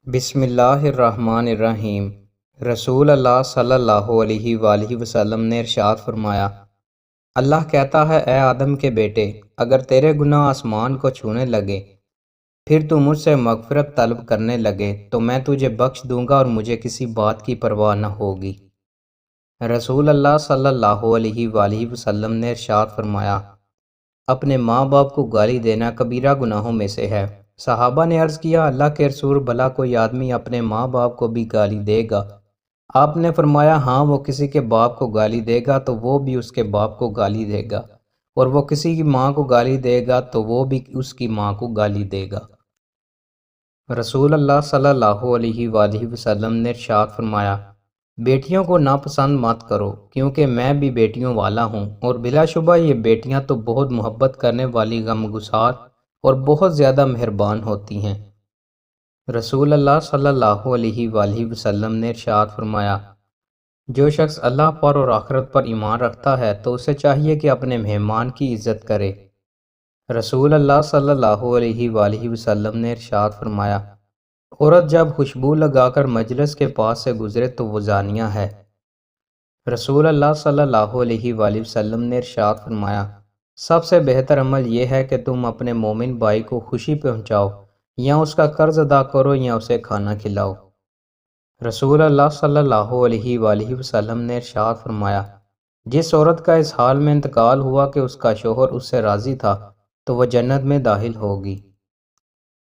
بسم اللہ الرحمن الرحیم۔ رسول اللہ صلی اللہ علیہ وآلہ وسلم نے ارشاد فرمایا، اللہ کہتا ہے اے آدم کے بیٹے، اگر تیرے گناہ آسمان کو چھونے لگے پھر تو مجھ سے مغفرت طلب کرنے لگے تو میں تجھے بخش دوں گا اور مجھے کسی بات کی پرواہ نہ ہوگی۔ رسول اللہ صلی اللہ علیہ وآلہ وسلم نے ارشاد فرمایا، اپنے ماں باپ کو گالی دینا کبیرہ گناہوں میں سے ہے۔ صحابہ نے عرض کیا، اللہ کے رسول، بھلا کوئی آدمی اپنے ماں باپ کو بھی گالی دے گا؟ آپ نے فرمایا، ہاں، وہ کسی کے باپ کو گالی دے گا تو وہ بھی اس کے باپ کو گالی دے گا، اور وہ کسی کی ماں کو گالی دے گا تو وہ بھی اس کی ماں کو گالی دے گا۔ رسول اللہ صلی اللہ علیہ وآلہ وسلم نے ارشاد فرمایا، بیٹیوں کو ناپسند مت کرو، کیونکہ میں بھی بیٹیوں والا ہوں، اور بلا شبہ یہ بیٹیاں تو بہت محبت کرنے والی غمگسار اور بہت زیادہ مہربان ہوتی ہیں۔ رسول اللہ صلی اللہ علیہ وآلہ وسلم نے ارشاد فرمایا، جو شخص اللہ پر اور آخرت پر ایمان رکھتا ہے تو اسے چاہیے کہ اپنے مہمان کی عزت کرے۔ رسول اللہ صلی اللہ علیہ وآلہ وسلم نے ارشاد فرمایا، عورت جب خوشبو لگا کر مجلس کے پاس سے گزرے تو وہ زانیہ ہے۔ رسول اللہ صلی اللہ علیہ وآلہ وسلم نے ارشاد فرمایا، سب سے بہتر عمل یہ ہے کہ تم اپنے مومن بھائی کو خوشی پہنچاؤ، یا اس کا قرض ادا کرو یا اسے کھانا کھلاؤ۔ رسول اللہ صلی اللہ علیہ وآلہ وسلم نے ارشاد فرمایا، جس عورت کا اس حال میں انتقال ہوا کہ اس کا شوہر اس سے راضی تھا تو وہ جنت میں داخل ہوگی۔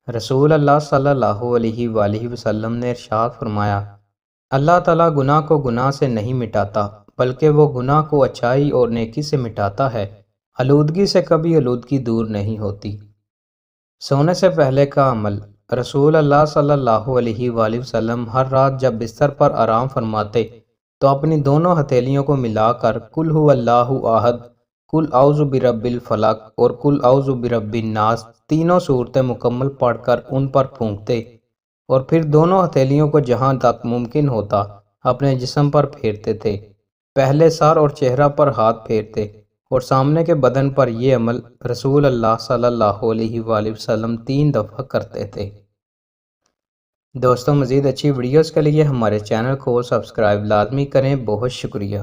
رسول اللہ صلی اللہ علیہ وآلہ وسلم نے ارشاد فرمایا، اللہ تعالیٰ گناہ کو گناہ سے نہیں مٹاتا، بلکہ وہ گناہ کو اچھائی اور نیکی سے مٹاتا ہے۔ آلودگی سے کبھی آلودگی دور نہیں ہوتی۔ سونے سے پہلے کا عمل۔ رسول اللہ صلی اللہ علیہ وآلہ وسلم ہر رات جب بستر پر آرام فرماتے تو اپنی دونوں ہتھیلیوں کو ملا کر قل ھو اللہ احد، قل اعوذ برب الفلق اور قل اعوذ برب الناس تینوں صورتیں مکمل پڑھ کر ان پر پھونکتے، اور پھر دونوں ہتھیلیوں کو جہاں تک ممکن ہوتا اپنے جسم پر پھیرتے تھے۔ پہلے سر اور چہرہ پر ہاتھ پھیرتے اور سامنے کے بدن پر یہ عمل رسول اللہ صلی اللہ علیہ وآلہ وسلم 3 دفعہ کرتے تھے۔ دوستوں، مزید اچھی ویڈیوز کے لیے ہمارے چینل کو سبسکرائب لازمی کریں۔ بہت شکریہ۔